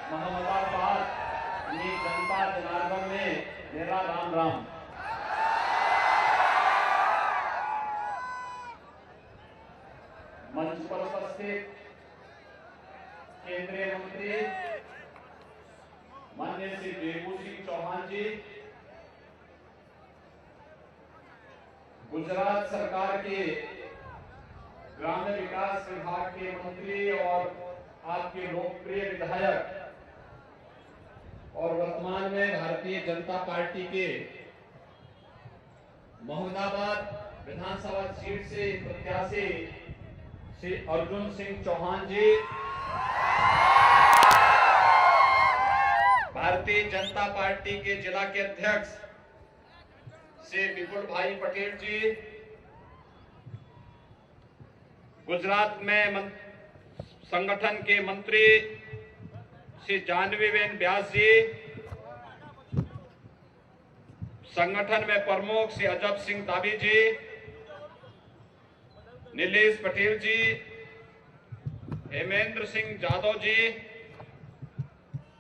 महमदाबाद जनता जनार्दन में मेरा राम राम। मंच पर उपस्थित केंद्रीय मंत्री माननीय श्री देवू सिंह चौहान जी, गुजरात सरकार के ग्रामीण विकास विभाग के मंत्री और आपके लोकप्रिय विधायक और वर्तमान में भारतीय जनता पार्टी के मोहम्मदाबाद विधानसभा सीट से प्रत्याशी श्री अर्जुन सिंह चौहान जी, भारतीय जनता पार्टी के जिला के अध्यक्ष श्री विपुल भाई पटेल जी, गुजरात में संगठन के मंत्री श्री जानवीबेन व्यास जी, संगठन में प्रमुख श्री अजब सिंह दावी जी, नीलेश पटेल जी, हेमेंद्र सिंह जादव जी,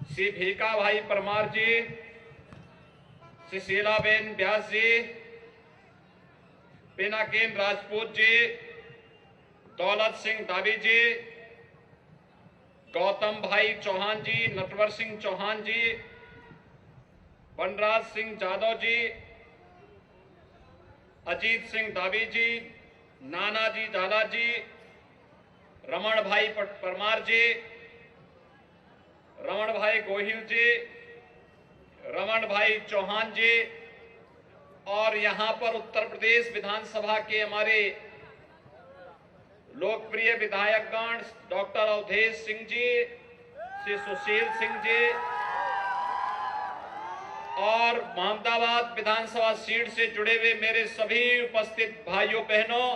श्री भीका भाई परमार जी, श्री शीलाबेन व्यास जी, पिनाकिन राजपूत जी, दौलत सिंह दावी जी, गौतम भाई चौहान जी, नटवर सिंह चौहान जी, वनराज सिंह जादव जी, अजीत सिंह दावी जी, नानाजी झाला जी, रमण भाई परमार जी, रमण भाई गोहिल जी, रमण भाई चौहान जी, और यहां पर उत्तर प्रदेश विधानसभा के हमारे लोकप्रिय विधायकगण डॉक्टर अवधेश सिंह जी, श्री सुशील सिंह जी, और मोहम्मदाबाद विधानसभा सीट से जुड़े हुए मेरे सभी उपस्थित भाइयों बहनों,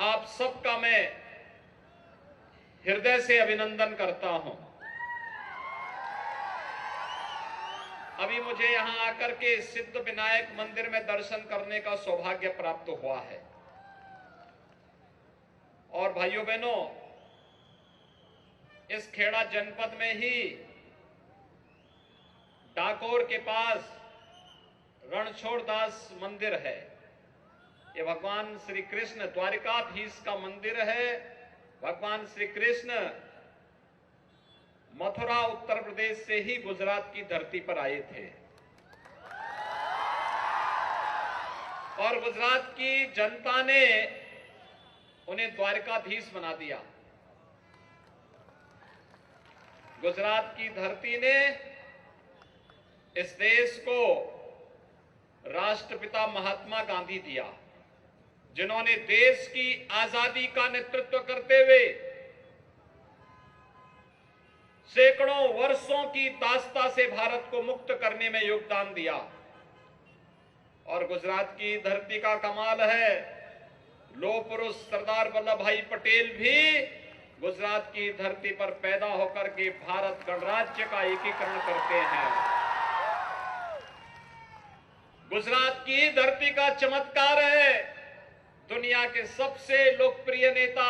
आप सबका मैं हृदय से अभिनंदन करता हूं। अभी मुझे यहां आकर के सिद्ध विनायक मंदिर में दर्शन करने का सौभाग्य प्राप्त हुआ है। और भाइयों बहनों, इस खेड़ा जनपद में ही डाकोर के पास रणछोड़ दास मंदिर है। ये भगवान श्री कृष्ण द्वारिकाधीश का मंदिर है। भगवान श्री कृष्ण मथुरा उत्तर प्रदेश से ही गुजरात की धरती पर आए थे और गुजरात की जनता ने उन्हें द्वारकाधीश बना दिया। गुजरात की धरती ने इस देश को राष्ट्रपिता महात्मा गांधी दिया, जिन्होंने देश की आजादी का नेतृत्व करते हुए सैकड़ों वर्षों की दास्ता से भारत को मुक्त करने में योगदान दिया। और गुजरात की धरती का कमाल है, लोह पुरुष सरदार वल्लभ भाई पटेल भी गुजरात की धरती पर पैदा होकर के भारत गणराज्य का एकीकरण करते हैं। गुजरात की धरती का चमत्कार है, दुनिया के सबसे लोकप्रिय नेता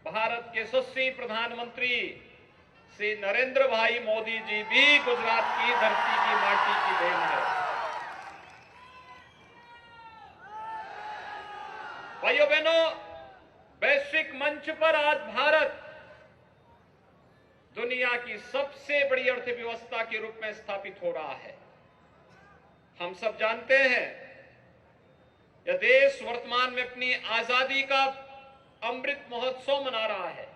भारत के यशस्वी प्रधानमंत्री श्री नरेंद्र भाई मोदी जी भी गुजरात की धरती की माटी की देन है। भाइयों बहनों, वैश्विक मंच पर आज भारत दुनिया की सबसे बड़ी अर्थव्यवस्था के रूप में स्थापित हो रहा है। हम सब जानते हैं, यह देश वर्तमान में अपनी आजादी का अमृत महोत्सव मना रहा है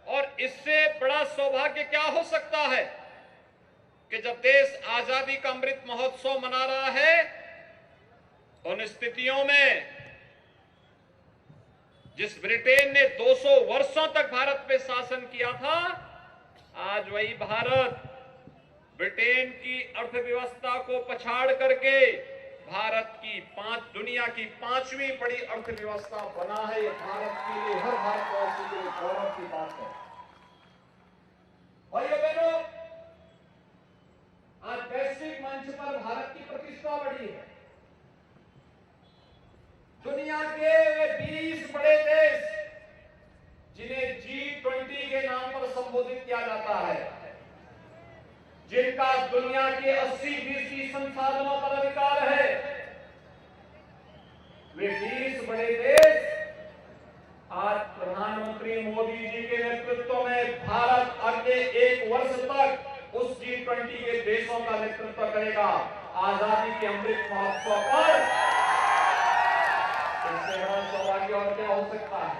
और इससे बड़ा सौभाग्य क्या हो सकता है कि जब देश आजादी का अमृत महोत्सव मना रहा है, उन स्थितियों में जिस ब्रिटेन ने 200 वर्षों तक भारत पे शासन किया था, आज वही भारत ब्रिटेन की अर्थव्यवस्था को पछाड़ करके भारत की दुनिया की 5वीं बड़ी अर्थव्यवस्था बना है। ये भारत के लिए, हर भारतवासी के लिए गौरव की बात है। भाइयों बहनों, आज वैश्विक मंच पर भारत की प्रतिष्ठा बढ़ी है। दुनिया के 20 बड़े देश 23 बड़े देश आज प्रधानमंत्री मोदी जी के नेतृत्व में भारत अगले 1 वर्ष तक उस G20 के देशों का नेतृत्व करेगा। आजादी के अमृत महोत्सव पर इससे बड़ा सौभाग्य और क्या हो सकता है।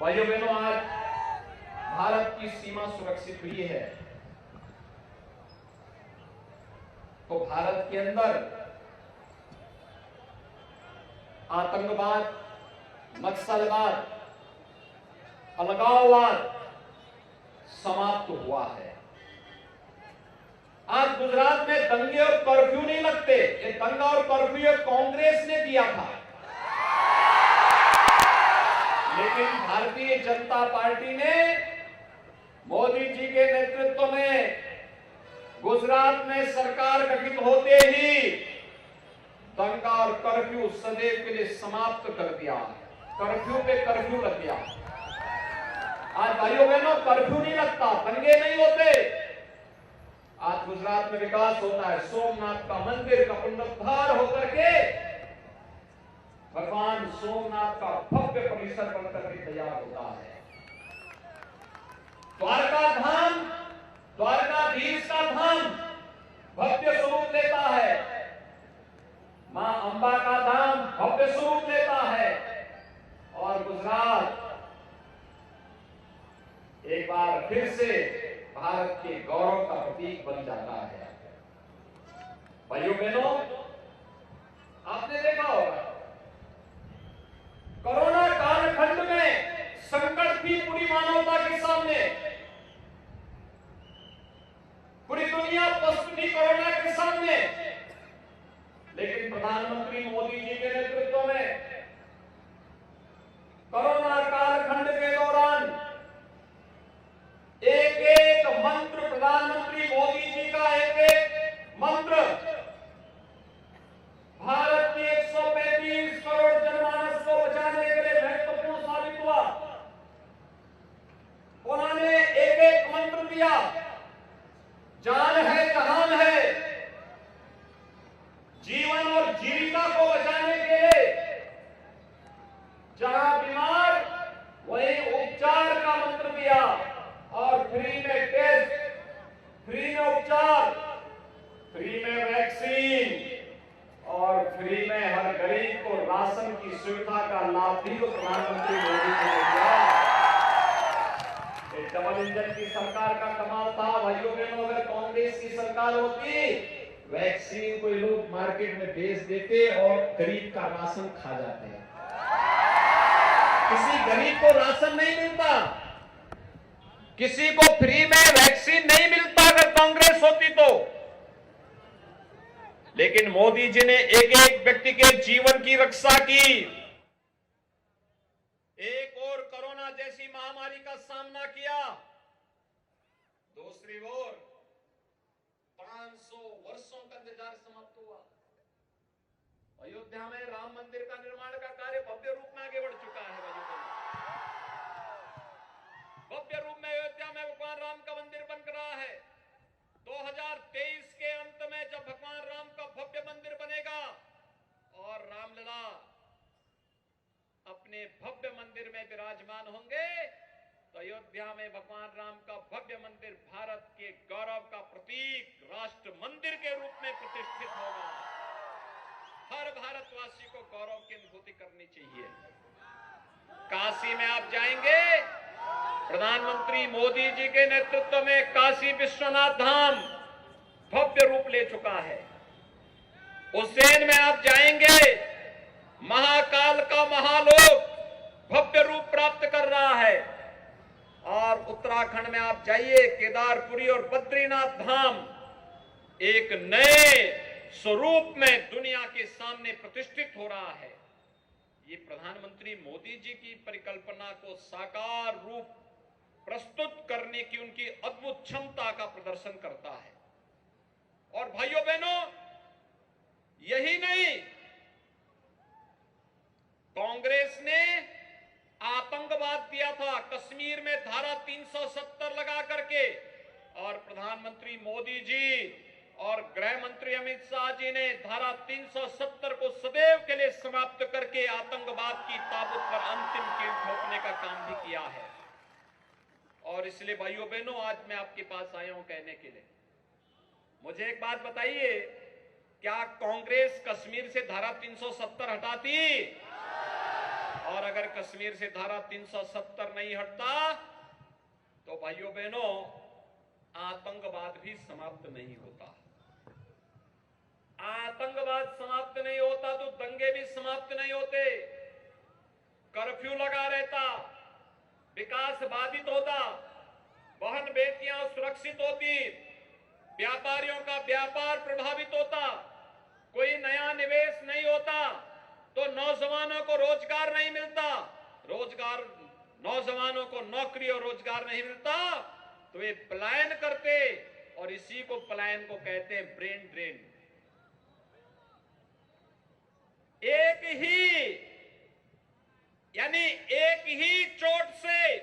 भाइयों बहनों, आज भारत की सीमा सुरक्षित हुई है तो भारत के अंदर आतंकवाद, नक्सलवाद, अलगाववाद समाप्त हुआ है। आज गुजरात में दंगे और कर्फ्यू नहीं लगते। ये दंगा और कर्फ्यू कांग्रेस ने दिया था, लेकिन भारतीय जनता पार्टी ने मोदी जी के नेतृत्व में गुजरात में सरकार गठित होते ही दंगा और कर्फ्यू सदैव के लिए समाप्त कर दिया। कर्फ्यू पे कर्फ्यू लग गया। आज भाइयों बहनों, कर्फ्यू नहीं लगता, दंगे नहीं होते। आज गुजरात में विकास होता है। सोमनाथ का मंदिर का पुनरुद्धार होकर के भगवान सोमनाथ का भव्य परिसर बनकर के तैयार होता है। द्वारका धाम, द्वारकाधीश का धाम भव्य स्वरूप लेता है। मां अंबा का धाम भव्य स्वरूप लेता है। और गुजरात एक बार फिर से भारत के गौरव का प्रतीक बन जाता है। भाइयों बहनों, आपने देखा होगा कोरोना कालखंड में संकट थी पूरी मानवता के सामने। पूरी दुनिया पस्त थी कोरोना के सामने, लेकिन प्रधानमंत्री मोदी जी के नेतृत्व में कोरोना कालखंड के दौरान एक एक मंत्र, प्रधानमंत्री मोदी जी का एक एक मंत्र भारत की 135 करोड़ जनमानस को बचाने के लिए महत्वपूर्ण साबित हुआ। उन्होंने एक एक मंत्र दिया, जान है जहान है। जीवन और जीविका को बचाने के लिए जहां बीमार वहीं उपचार का मंत्र दिया और फ्री में टेस्ट, फ्री में उपचार, फ्री में वैक्सीन और फ्री में हर गरीब को राशन की सुविधा का लाभ भी तो प्रधानमंत्री मोदी जी ने दिया। एक डबल इंजन की सरकार का कमाल था। भाइयों बहनों, अगर कांग्रेस की सरकार होती, वैक्सीन को लोग मार्केट में बेच देते और गरीब का राशन खा जाते। किसी गरीब को राशन नहीं मिलता, किसी को फ्री में वैक्सीन नहीं मिलता अगर कांग्रेस होती तो। लेकिन मोदी जी ने एक एक व्यक्ति के जीवन की रक्षा की। एक और कोरोना जैसी महामारी का सामना किया, दूसरी ओर 500 वर्षों का इंतजार समाप्त हुआ। अयोध्या में राम मंदिर का निर्माण का कार्य भव्य रूप में आगे बढ़ चुका है। भव्य रूप में अयोध्या में भगवान राम का मंदिर बन रहा है। 2023 के अंत में जब भगवान राम का भव्य मंदिर बनेगा और रामलला अपने भव्य मंदिर में विराजमान होंगे, तो अयोध्या में भगवान राम का भव्य मंदिर भारत के गौरव का प्रतीक राष्ट्र मंदिर के रूप में प्रतिष्ठित होगा। हर भारतवासी को गौरव की अनुभूति करनी चाहिए। काशी में आप जाएंगे, प्रधानमंत्री मोदी जी के नेतृत्व में काशी विश्वनाथ धाम भव्य रूप ले चुका है। उज्जैन में आप जाएंगे, महाकाल का महालोक भव्य रूप प्राप्त कर रहा है। और उत्तराखंड में आप जाइए, केदारपुरी और बद्रीनाथ धाम एक नए स्वरूप में दुनिया के सामने प्रतिष्ठित हो रहा है। ये प्रधानमंत्री मोदी जी की परिकल्पना को साकार रूप प्रस्तुत करने की उनकी अद्भुत क्षमता का प्रदर्शन करता है। और भाइयों बहनों, यही नहीं, कांग्रेस ने आतंकवाद दिया था कश्मीर में धारा 370 लगा करके, और प्रधानमंत्री मोदी जी और गृह मंत्री अमित शाह जी ने धारा 370 को सदैव के लिए के आतंकवाद की ताबूत पर अंतिम कील ठोकने का काम भी किया है। और इसलिए भाइयों बहनों, आज मैं आपके पास आया हूं कहने के लिए, मुझे एक बात बताइए, क्या कांग्रेस कश्मीर से धारा 370 हटाती? और अगर कश्मीर से धारा 370 नहीं हटता तो भाइयों बहनों, आतंकवाद भी समाप्त नहीं होता। आतंकवाद समाप्त नहीं होता तो दंगे भी समाप्त नहीं होते, कर्फ्यू लगा रहता, विकास बाधित होता, बहन बेटियां सुरक्षित होती, व्यापारियों का व्यापार प्रभावित होता, कोई नया निवेश नहीं होता, तो नौजवानों को रोजगार नहीं मिलता, नौजवानों को नौकरी और रोजगार नहीं मिलता, तो ये पलायन करते, और इसी को पलायन को कहते हैं ब्रेन ड्रेन। एक ही चोट से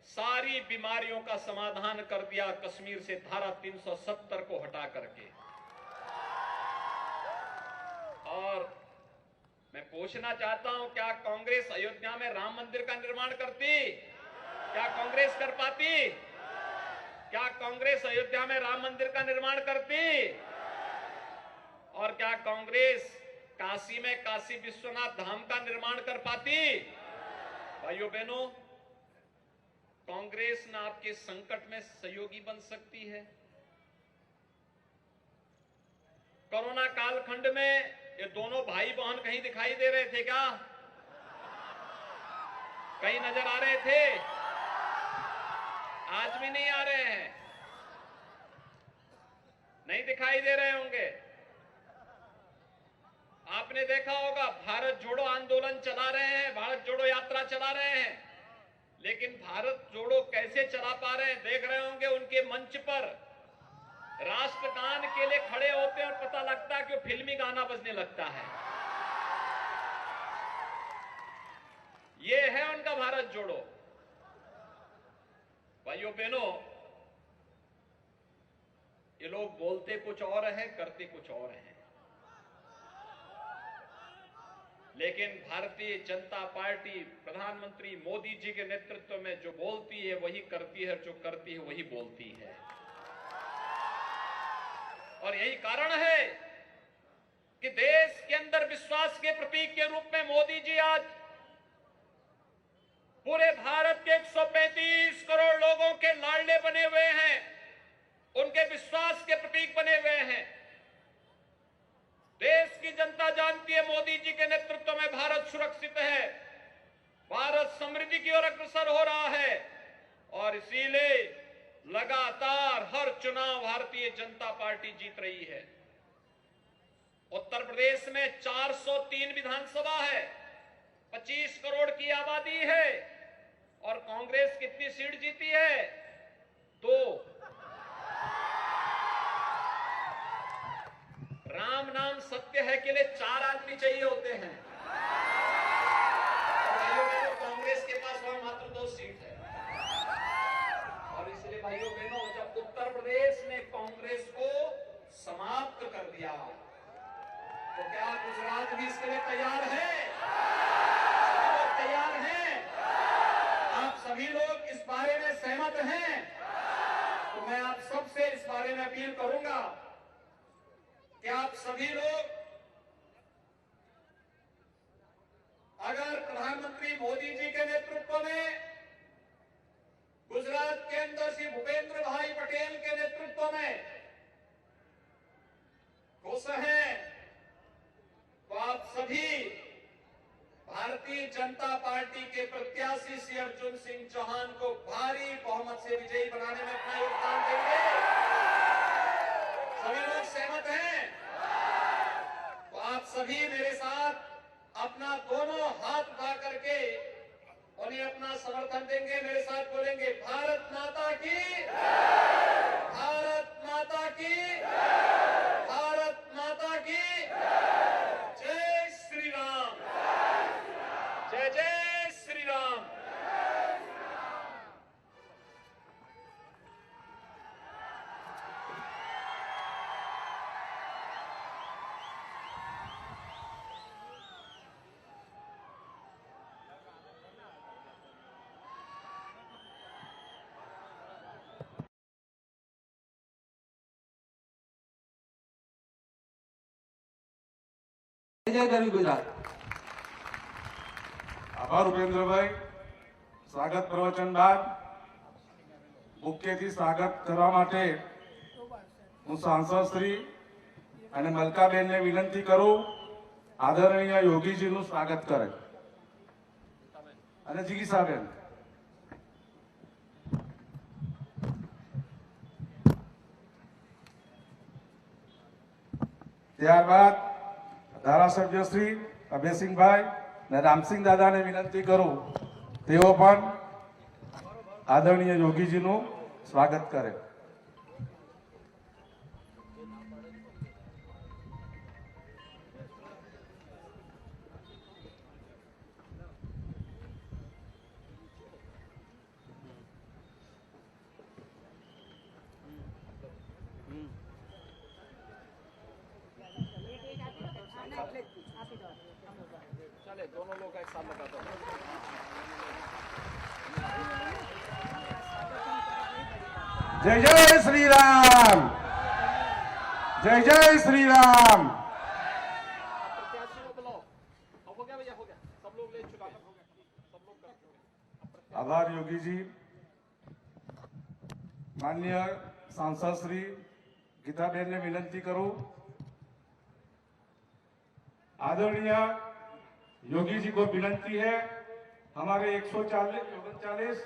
सारी बीमारियों का समाधान कर दिया कश्मीर से धारा 370 को हटा करके। और मैं पूछना चाहता हूं, क्या कांग्रेस अयोध्या में राम मंदिर का निर्माण करती? क्या कांग्रेस कर पाती? क्या कांग्रेस अयोध्या में राम मंदिर का निर्माण करती? और क्या कांग्रेस काशी में काशी विश्वनाथ धाम का निर्माण कर पाती? भाइयों बहनों, कांग्रेस न आपके संकट में सहयोगी बन सकती है। कोरोना कालखंड में ये दोनों भाई बहन कहीं दिखाई दे रहे थे क्या? कहीं नजर आ रहे थे? आज भी नहीं आ रहे हैं? नहीं दिखाई दे रहे होंगे। आपने देखा होगा, भारत जोड़ो आंदोलन चला रहे हैं, भारत जोड़ो यात्रा चला रहे हैं, लेकिन भारत जोड़ो कैसे चला पा रहे हैं? देख रहे होंगे उनके मंच पर राष्ट्रगान के लिए खड़े होते हैं और पता लगता है कि वो फिल्मी गाना बजने लगता है। ये है उनका भारत जोड़ो। भाइयों बहनों, ये लोग बोलते कुछ और है, करते कुछ और है, लेकिन भारतीय जनता पार्टी प्रधानमंत्री मोदी जी के नेतृत्व में जो बोलती है वही करती है, जो करती है वही बोलती है। और यही कारण है कि देश के अंदर विश्वास के प्रतीक के रूप में मोदी जी आज पूरे भारत के 135 करोड़ लोगों के लाडले बने हुए हैं, उनके विश्वास के प्रतीक बने हुए हैं। देश की जनता जानती है मोदी जी के नेतृत्व में भारत सुरक्षित है, भारत समृद्धि की ओर अग्रसर हो रहा है, और इसीलिए लगातार हर चुनाव भारतीय जनता पार्टी जीत रही है। उत्तर प्रदेश में 403 विधानसभा है, 25 करोड़ की आबादी है, और कांग्रेस कितनी सीट जीती है? 2। राम नाम सत्य है के लिए 4 आदमी चाहिए होते हैं, तो कांग्रेस के पास वहां मात्र 2 सीट है। और इसलिए भाइयों बहनों, जब उत्तर प्रदेश ने कांग्रेस को समाप्त कर दिया, तो क्या गुजरात भी इसके लिए तैयार है? सभी लोग तैयार हैं? आप सभी लोग इस बारे में सहमत हैं? तो मैं आप सबसे इस बारे में अपील करूंगा कि आप सभी लोग अगर प्रधानमंत्री मोदी जी के नेतृत्व में, गुजरात के अंदर श्री भूपेंद्र भाई पटेल के नेतृत्व में खुश हैं, तो आप सभी भारतीय जनता पार्टी के प्रत्याशी श्री अर्जुन सिंह चौहान को भारी बहुमत से विजयी बनाने में अपना योगदान देंगे। सभी लोग सहमत हैं? तो आप सभी मेरे साथ अपना दोनों हाथ उठा करके उन्हें अपना समर्थन देंगे, मेरे साथ बोलेंगे, भारत माता की, भारत माता की, भारत माता की जय श्री राम, जय जय श्री राम। જય ગરવી ગુજરાત. આભાર ઉપેન્દ્રભાઈ. સ્વાગત પ્રવચન બાદ મુખ્યથી સ્વાગત કરવા માટે હું સાંસદ શ્રી અને મલકાબેનને વિનંતી કરું આદરણીય યોગીજીનું સ્વાગત કરે અને જિગીસાબેન. ત્યારબાદ ધારાસભ્ય શ્રી અભયસિંહભાઈ અને રામસિંહ દાદાને વિનંતી કરું તેઓ પણ આદરણીય યોગીજીનું સ્વાગત કરે. चले दोनों लोग एक साथ लगा दो. जय जय श्री राम, जय जय श्री राम. प्रत्याशी को बुलाओ. हो गया भैया, हो गया. सब लोग ले चुका है. सब लोग कर. आभार योगी जी. माननीय सांसद श्री गीताबेन ने विनंती करूं आदरणीय योगी जी को विनंती है हमारे 139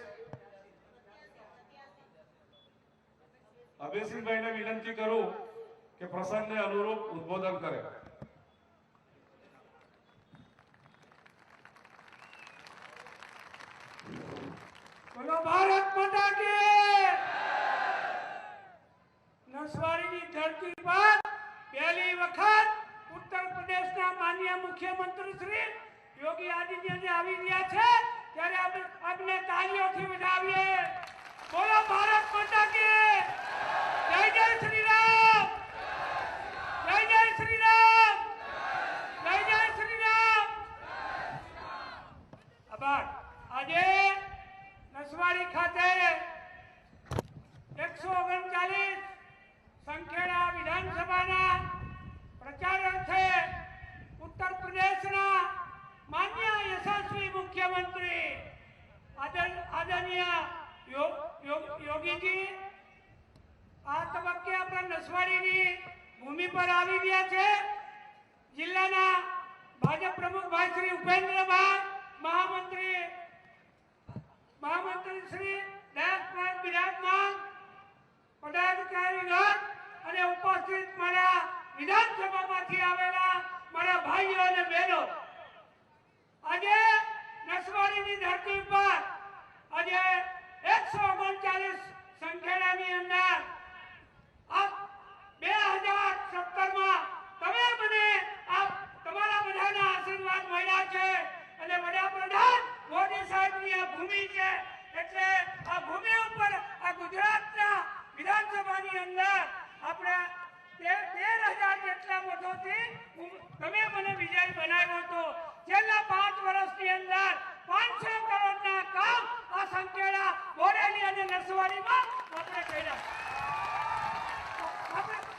अभय सिंह भाई ने विनंती करूं कि प्रसंग ने अनुरूप उद्बोधन करें. बोलो भारत माता की. नसवाड़ी की धरती पर पहली वक्त उत्तर प्रदेश ना माननीय मुख्यमंत्री श्री योगी आदित्यनाथ આવી રહ્યા છે ત્યારે આપણે તાળીઓથી વધાવીએ. બોલો ભારત માતા की. જય જય શ્રી રામ, જય જય શ્રી રામ, જય જય શ્રી રામ. આભાર. આજે નસવાડી ખાતે 139 સંખેડા વિધાનસભાના પ્રચાર અર્થે उत्तर प्रदेशना माननीय यशस्वी मुख्यमंत्री आदरणीय योगी जी आ तबक्के अपना नसवाड़ी भूमि पर આવી રહ્યા છે. જિલ્લાના ભાજપ પ્રમુખ ભાઈ શ્રી ઉપેન્દ્રભાઈ, મહામંત્રી શ્રી દયાશભાઈ બિરાજમાન, પદાધિકારીગણ અને ઉપસ્થિત મારા વિધાનસભામાંથી આવેલા મારા ભાઈઓ અને બહેનો, આજે નસવાડીની ધરતી પર આજે 139 સંખ્યાની અંદર આ 2017માં તમે મને આ તમારા બધાના આશીર્વાદ મળ્યા છે અને વડાપ્રધાન મોદી સાહેબની આ ભૂમિ છે એટલે આ ભૂમિ ઉપર આ ગુજરાતના વિધાનસભાની અંદર આપણે 13,000 જેટલા મતોથી તમે મને વિજય બનાવ્યો હતો. છેલ્લા 5 વર્ષની અંદર 500 કરોડના કામ આ સંકેડા, બોરેલી અને નસવાડીમાં આપણે કર્યા.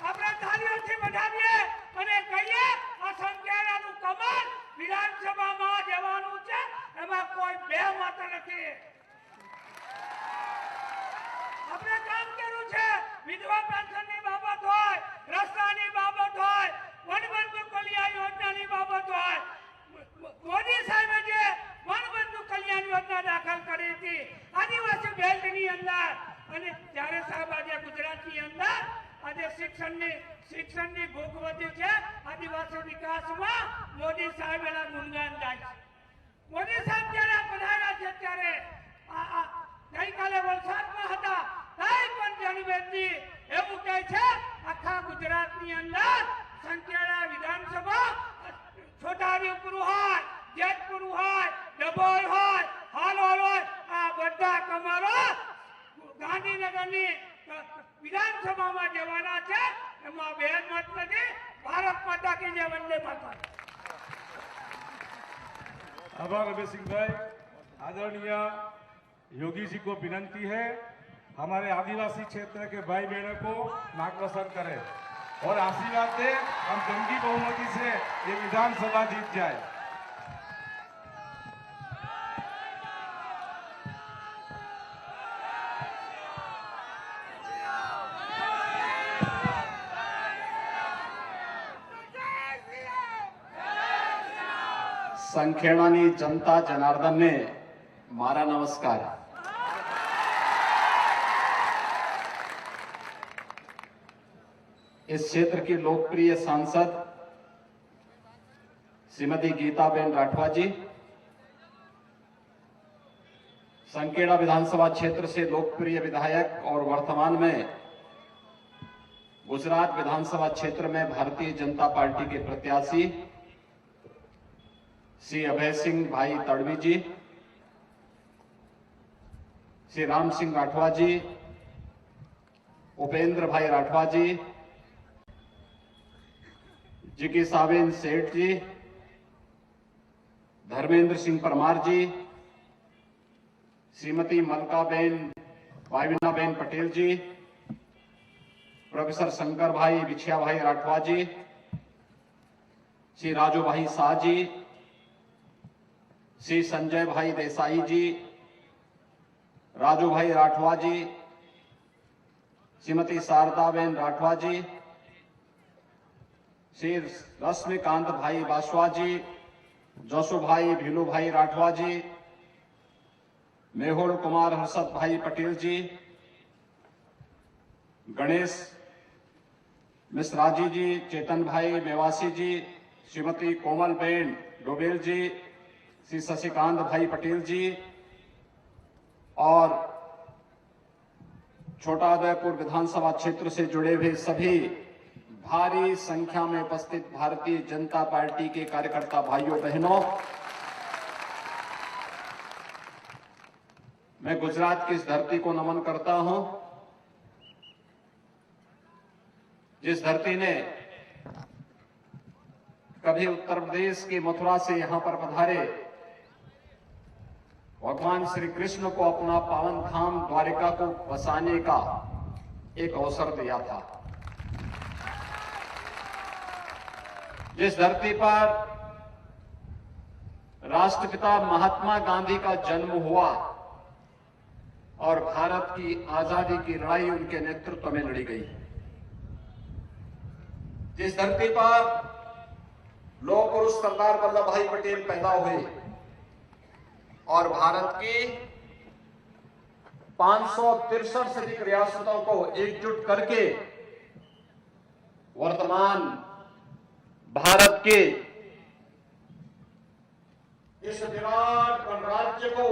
આપણે તાળીઓથી વધાવીએ અને કહીએ આ સંકેડાનું કમળ વિધાનસભામાં જવાનું છે, એમાં કોઈ બે મત નથી. આપણે કામ કર્યું છે. વિધવા પેન્શનની બાબત હોય, રસ્તાની બાબત હોય, વનબંધુ કલ્યાણ યોજનાની બાબત હોય, મોદી સાહેબે જે વનબંધુ કલ્યાણ યોજના દાખલ કરી હતી આદિવાસી બેલ્ટની અંદર, અને ત્યારે સાહેબ આજે ગુજરાતની અંદર આજે શિક્ષણની ભૂખ વધી છે. આદિવાસી વિકાસમાં મોદી સાહેબ એના ગુણગાન ગાય છે. મોદી સાહેબ જ્યારે પધાર્યા છે ત્યારે ગઈકાલે વલસાડમાં હતા ત્યારે પણ જનવેદની એવું કહે છે આખા ગુજરાતની અંદર સંકેડા વિધાનસભા છોટાઉદેપુર હોય, જેતપુર હોય, ડભોઈ હોય, હાલોલ હોય, આ બધા તમારો ગાંધીનગરની વિધાનસભામાં જવાના છે. એમાં બે મત નથી. ભારત માતા કી જય, વંદે માતરમ. आभार अभय सिंह भाई. आदरणीय योगी जी को विनंती है हमारे आदिवासी क्षेत्र के भाई बहनों को मार्गदर्शन करें. और आशीर्वाद दे हम जंगी बहुमती से ये विधानसभा जीत जाए। સંખેડાની જનતા જનાર્દનને મારા નમસ્કાર। इस क्षेत्र की लोकप्रिय सांसद श्रीमती गीताबेन राठवा जी, संखेड़ा विधानसभा क्षेत्र से लोकप्रिय विधायक और वर्तमान में गुजरात विधानसभा क्षेत्र में भारतीय जनता पार्टी के प्रत्याशी श्री अभय सिंह भाई तड़वी जी, श्री राम सिंह राठवा जी, उपेंद्र भाई राठवा जी, जिकीसाबेन सेठ जी, धर्मेंद्र सिंह परमार जी, श्रीमती मलकाबेन वाविनाबेन पटेल जी, प्रोफेसर शंकर भाई बिछिया भाई राठवा जी, श्री राजू भाई शाह जी, श्री संजय भाई देसाई जी, राजू भाई राठवा जी, श्रीमती शारदाबेन राठवा जी, श्री रश्मिकांत भाई बासवा जी, जोशु भाई भीलू भाई राठवा जी, मेहुल कुमार हर्षद भाई पटेल जी, गणेश मिश्रा जी, चेतन भाई मेवासी जी, श्रीमती कोमलबेन डोबेल जी, श्री शशिकांत भाई पटेल जी और छोटा उदयपुर विधानसभा क्षेत्र से जुड़े हुए सभी भारी संख्या में उपस्थित भारतीय जनता पार्टी के कार्यकर्ता भाइयों बहनों, मैं गुजरात की इस धरती को नमन करता हूं, जिस धरती ने कभी उत्तर प्रदेश की मथुरा से यहां पर पधारे भगवान श्री कृष्ण को अपना पावन धाम द्वारिका को बसाने का एक अवसर दिया था, जिस धरती पर राष्ट्रपिता महात्मा गांधी का जन्म हुआ और भारत की आजादी की लड़ाई उनके नेतृत्व में लड़ी गई, जिस धरती पर लौह पुरुष सरदार वल्लभ भाई पटेल पैदा हुए और भारत की 563 से अधिक रियासतों को एकजुट करके वर्तमान भारत के इस विराट गणराज्य को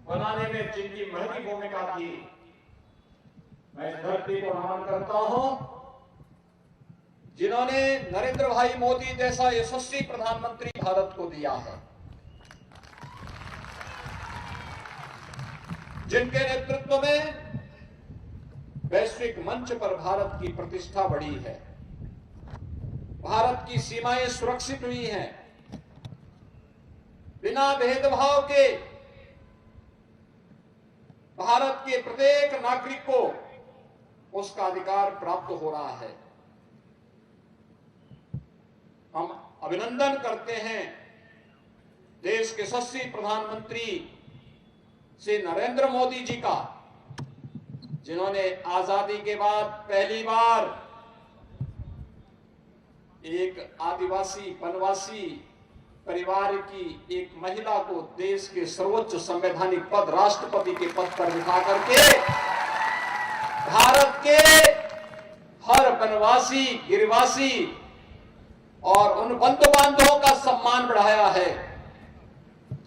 बनाने में जिनकी महती भूमिका थी, मैं इस धरती को नमन करता हूं, जिन्होंने नरेंद्र भाई मोदी जैसा यशस्वी प्रधानमंत्री भारत को दिया है, जिनके नेतृत्व में वैश्विक मंच पर भारत की प्रतिष्ठा बढ़ी है, भारत की सीमाएं सुरक्षित हुई हैं, बिना भेदभाव के भारत के प्रत्येक नागरिक को उसका अधिकार प्राप्त हो रहा है। हम अभिनंदन करते हैं देश के यशस्वी प्रधानमंत्री श्री नरेंद्र मोदी जी का, जिन्होंने आजादी के बाद पहली बार एक आदिवासी वनवासी परिवार की एक महिला को देश के सर्वोच्च संवैधानिक पद राष्ट्रपति के पद पर बिठा करके भारत के हर वनवासी गिरिवासी और उन बंधु बांधवों का सम्मान बढ़ाया है,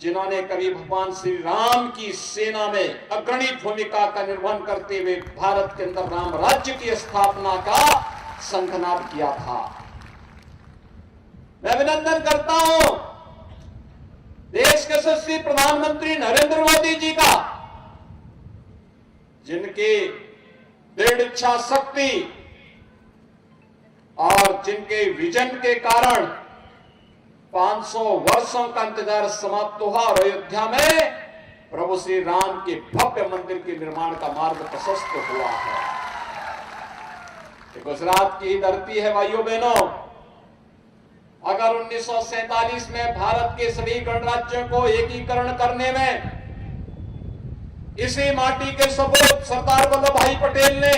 जिन्होंने कभी भगवान श्री राम की सेना में अग्रणी भूमिका का निर्वहन करते हुए भारत के अंदर राम राज्य की स्थापना का शंखनाद किया था। मैं अभिनंदन करता हूं देश के यशस्वी प्रधानमंत्री नरेंद्र मोदी जी का, जिनकी दृढ़ इच्छा शक्ति और जिनके विजन के कारण 500 वर्षों का इंतजार समाप्त हुआ और अयोध्या में प्रभु श्री राम के भव्य मंदिर के निर्माण का मार्ग प्रशस्त हुआ है। ये गुजरात की धरती है भाइयों बहनों। अगर 1947 में भारत के सभी गणराज्यों को एकीकरण करने में इसी माटी के सपूत सरदार वल्लभ भाई पटेल ने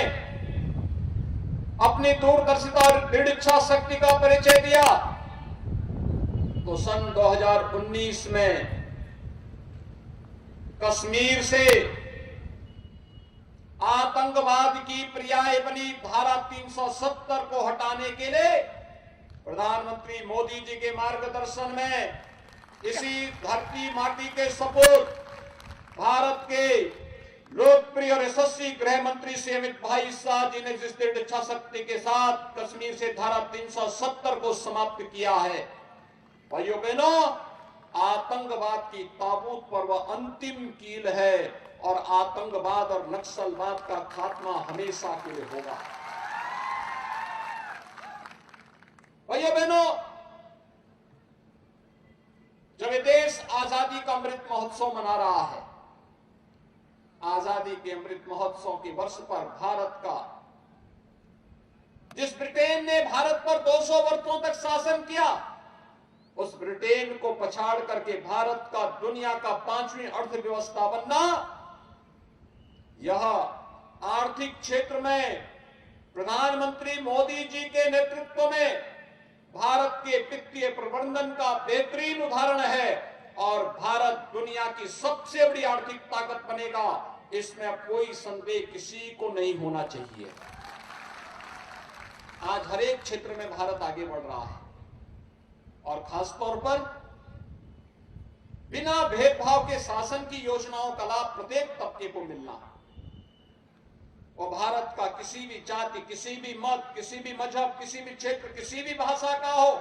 अपनी दूरदर्शिता और दृढ़ इच्छा शक्ति का परिचय दिया, तो सन 2019 में कश्मीर से आतंकवाद की पर्याय बनी धारा 370 को हटाने के लिए प्रधानमंत्री मोदी जी के मार्गदर्शन में इसी धरती माटी के सपूत भारत के लोकप्रिय और यशस्वी गृह मंत्री श्री अमित भाई शाह जी ने जिस दृढ़ इच्छा शक्ति के साथ कश्मीर से धारा 370 को समाप्त किया है, भाइयों बहनों, आतंकवाद की ताबूत पर वह अंतिम कील है और आतंकवाद और नक्सलवाद का खात्मा हमेशा के लिए होगा। भाइयों बहनों, जब ये देश आजादी का अमृत महोत्सव मना रहा है, आजादी के अमृत महोत्सव के वर्ष पर भारत का, जिस ब्रिटेन ने भारत पर 200 वर्षों तक शासन किया, उस ब्रिटेन को पछाड़ करके भारत का दुनिया का 5वीं अर्थव्यवस्था बनना, यह आर्थिक क्षेत्र में प्रधानमंत्री मोदी जी के नेतृत्व में भारत के वित्तीय प्रबंधन का बेहतरीन उदाहरण है और भारत दुनिया की सबसे बड़ी आर्थिक ताकत बनेगा, इसमें अब कोई संदेह किसी को नहीं होना चाहिए। आज हर एक क्षेत्र में भारत आगे बढ़ रहा है और खासतौर पर बिना भेदभाव के शासन की योजनाओं का लाभ प्रत्येक तबके को मिलना, वो भारत का किसी भी जाति, किसी भी मत, किसी भी मजहब, किसी भी क्षेत्र, किसी भी भाषा का हो,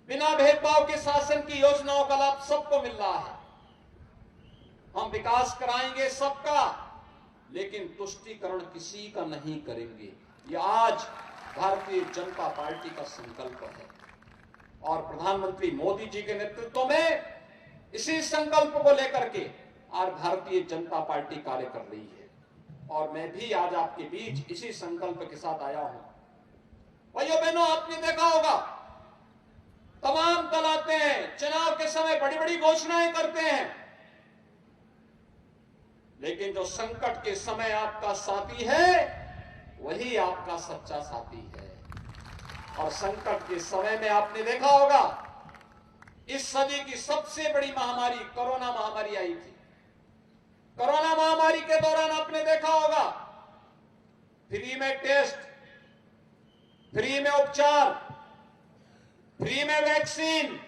बिना भेदभाव के शासन की योजनाओं का लाभ सबको मिल रहा है। हम विकास कराएंगे सबका, लेकिन तुष्टीकरण किसी का नहीं करेंगे। यह आज भारतीय जनता पार्टी का संकल्प है और प्रधानमंत्री मोदी जी के नेतृत्व में इसी संकल्प को लेकर के आज भारतीय जनता पार्टी कार्य कर रही है और मैं भी आज आपके बीच इसी संकल्प के साथ आया हूं। भाइयों बहनों, आपने देखा होगा तमाम दल आते हैं, चुनाव के समय बड़ी बड़ी घोषणाएं करते हैं, लेकिन जो संकट के समय आपका साथी है वही आपका सच्चा साथी है। और संकट के समय में आपने देखा होगा इस सदी की सबसे बड़ी महामारी कोरोना महामारी आई थी। कोरोना महामारी के दौरान आपने देखा होगा फ्री में टेस्ट, फ्री में उपचार, फ्री में वैक्सीन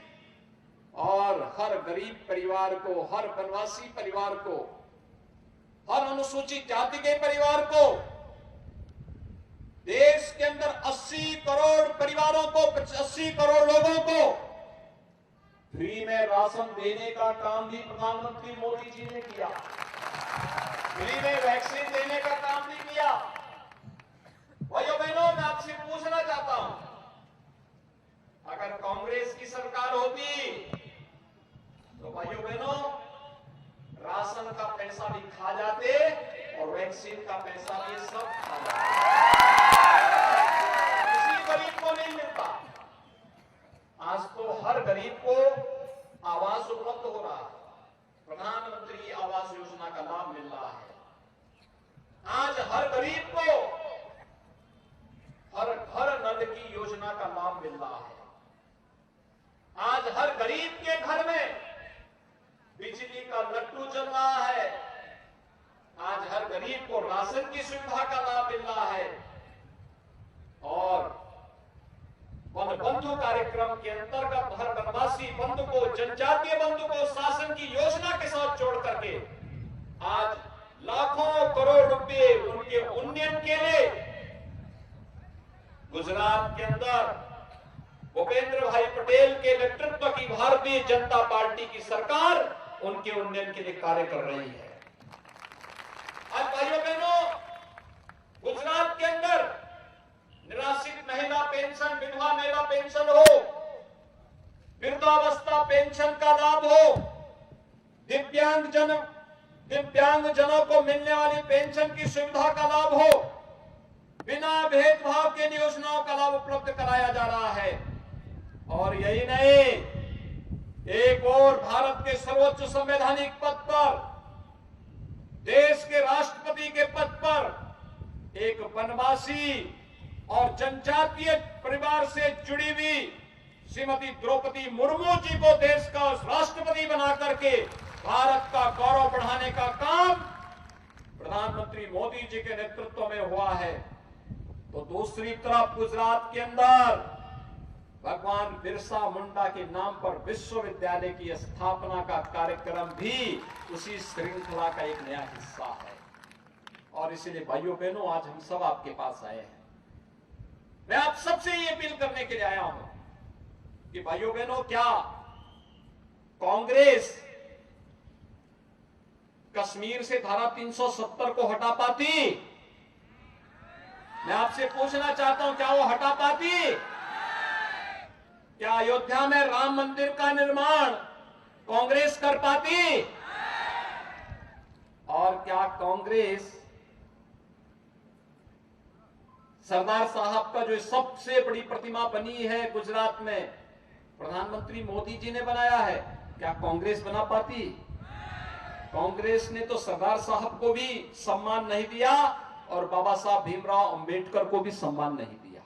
और हर गरीब परिवार को, हर वनवासी परिवार को, हर अनुसूचित जाति के परिवार को, देश के अंदर 80 करोड़ परिवारों को, 80 करोड़ लोगों को फ्री में राशन देने का काम भी प्रधानमंत्री मोदी जी ने किया। फ्री में वैक्सीन देने का काम भी किया। भाइयों बहनों, मैं आपसे पूछना चाहता हूं, अगर कांग्रेस की सरकार होती तो भाइयों बहनों राशन का पैसा भी खा जाते और वैक्सीन का पैसा भी सब खा जाते, किसी गरीब को नहीं मिलता। आज तो हर गरीब को आवास उपलब्ध हो रहा है, प्रधानमंत्री आवास योजना का लाभ मिल रहा है। आज हर गरीब को हर घर नल की योजना का लाभ मिल रहा है। आज हर गरीब के घर में बिजली का लट्टू जल रहा है। आज हर गरीब को राशन की सुविधा का लाभ मिल रहा है और वन बंधु कार्यक्रम के अंतर्गत हर वनवासी बंधु को, जनजातीय बंधु को शासन की योजना के साथ जोड़ करके आज लाखों करोड़ रुपए उनके उन्नयन के लिए गुजरात के अंदर भूपेंद्र भाई पटेल के नेतृत्व की भारतीय जनता पार्टी की सरकार उनके उन्नयन के लिए कार्य कर रही है। आज भाइयों बहनों, गुजरात के अंदर निराश्रित महिला पेंशन, विधवा महिला पेंशन हो, वृद्धावस्था पेंशन का लाभ हो, दिव्यांग जनों को मिलने वाली पेंशन की सुविधा का लाभ हो, बिना भेदभाव के योजनाओं का लाभ उपलब्ध कराया जा रहा है। और यही नहीं, एक और भारत के सर्वोच्च संवैधानिक पद पर, देश के राष्ट्रपति के पद पर एक वनवासी और जनजातीय परिवार से जुड़ी हुई श्रीमती द्रौपदी मुर्मू जी को देश का राष्ट्रपति बना करके भारत का गौरव बढ़ाने का काम प्रधानमंत्री मोदी जी के नेतृत्व में हुआ है। तो दूसरी तरफ गुजरात के अंदर भगवान बिरसा मुंडा के नाम पर विश्वविद्यालय की स्थापना का कार्यक्रम भी उसी श्रृंखला का एक नया हिस्सा है। और इसीलिए भाइयों बहनों, आज हम सब आपके पास आए हैं। मैं आप सबसे ये अपील करने के लिए आया हूं कि भाइयों बहनों, क्या कांग्रेस कश्मीर से धारा 370 को हटा पाती? मैं आपसे पूछना चाहता हूं, क्या वो हटा पाती? क्या अयोध्या में राम मंदिर का निर्माण कांग्रेस कर पाती? और क्या कांग्रेस सरदार साहब का जो सबसे बड़ी प्रतिमा बनी है गुजरात में, प्रधानमंत्री मोदी जी ने बनाया है, क्या कांग्रेस बना पाती? कांग्रेस ने तो सरदार साहब को भी सम्मान नहीं दिया और बाबा साहब भीमराव अंबेडकर को भी सम्मान नहीं दिया।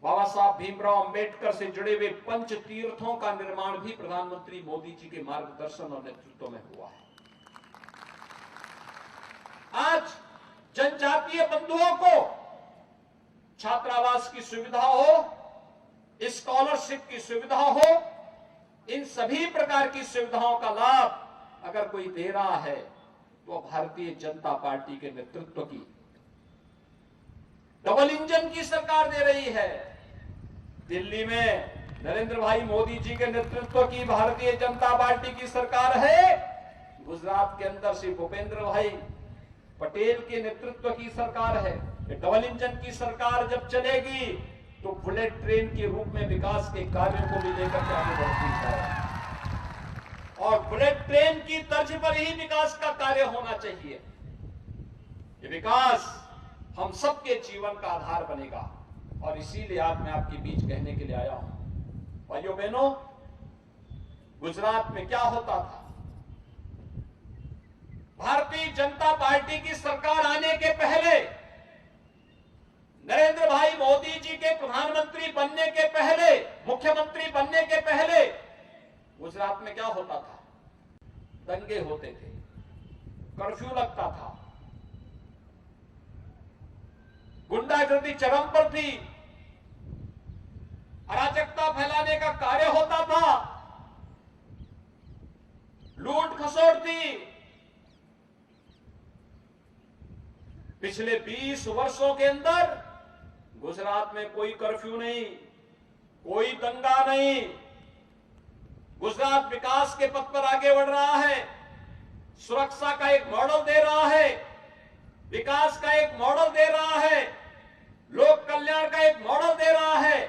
बाबा साहब भीमराव अंबेडकर से जुड़े हुए पंच तीर्थों का निर्माण भी प्रधानमंत्री मोदी जी के मार्गदर्शन और नेतृत्व में हुआ है। आज जनजातीय बंधुओं को छात्रावास की सुविधा हो, स्कॉलरशिप की सुविधा हो, इन सभी प्रकार की सुविधाओं का लाभ अगर कोई दे रहा है तो भारतीय जनता पार्टी के नेतृत्व की डबल इंजन की सरकार दे रही है। दिल्ली में नरेंद्र भाई मोदी जी के नेतृत्व की भारतीय जनता पार्टी की सरकार है। गुजरात के अंदर श्री भूपेंद्र भाई पटेल के नेतृत्व की सरकार है। डबल इंजन की सरकार जब चलेगी तो बुलेट ट्रेन के रूप में विकास के कार्यों को भी लेकर के आगे बढ़ती है और बुलेट ट्रेन की तर्ज पर ही विकास का कार्य होना चाहिए। ये विकास हम सबके जीवन का आधार बनेगा और इसीलिए आज मैं आपके बीच कहने के लिए आया हूं। भाइयों बहनों, गुजरात में क्या होता था? भारतीय जनता पार्टी की सरकार आने के पहले, नरेंद्र भाई मोदी जी के प्रधानमंत्री बनने के पहले, मुख्यमंत्री बनने के पहले गुजरात में क्या होता था? दंगे होते थे, कर्फ्यू लगता था, गुंडागर्दी चरम पर थी, अराजकता फैलाने का कार्य होता था, लूट खसोट थी। पिछले 20 वर्षों के अंदर गुजरात में कोई कर्फ्यू नहीं, कोई दंगा नहीं। गुजरात विकास के पथ पर आगे बढ़ रहा है, सुरक्षा का एक मॉडल दे रहा है, विकास का एक मॉडल दे रहा है, लोक कल्याण का एक मॉडल दे रहा है,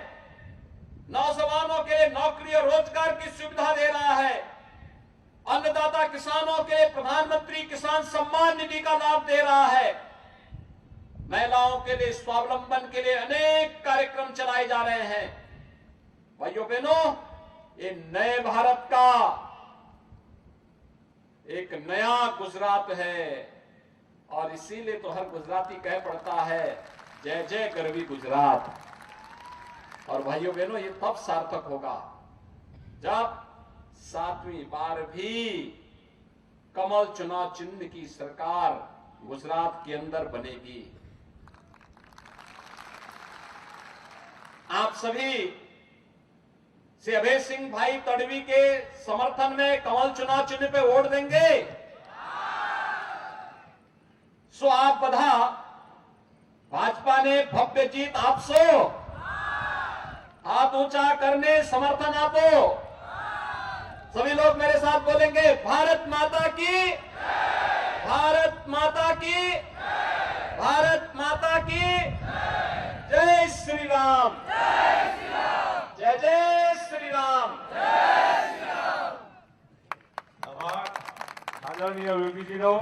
नौजवानों के लिए नौकरी और रोजगार की सुविधा दे रहा है, अन्नदाता किसानों के लिए प्रधानमंत्री किसान सम्मान निधि का लाभ दे रहा है, महिलाओं के लिए स्वावलंबन के लिए अनेक कार्यक्रम चलाए जा रहे हैं। भाइयों बहनों, ये नए भारत का एक नया गुजरात है और इसीलिए तो हर गुजराती कह पड़ता है, जय जय गरवी गुजरात। और भाइयों बहनों, ये तब सार्थक होगा जब 7वीं बार भी कमल चुनाव चिन्ह की सरकार गुजरात के अंदर बनेगी। आप सभी से अभय सिंह भाई तड़वी के समर्थन में कमल चुनाव चिन्ह पे वोट देंगे। सो आप बधा, भाजपा ने भव्य जीत आपसो, हाथ ऊंचा करने समर्थन आपो। सभी लोग मेरे साथ बोलेंगे, भारत माता की, भारत माता की, भारत माता की जय श्री राम, जय जय श्री राम। आदरणीय योगी जी नो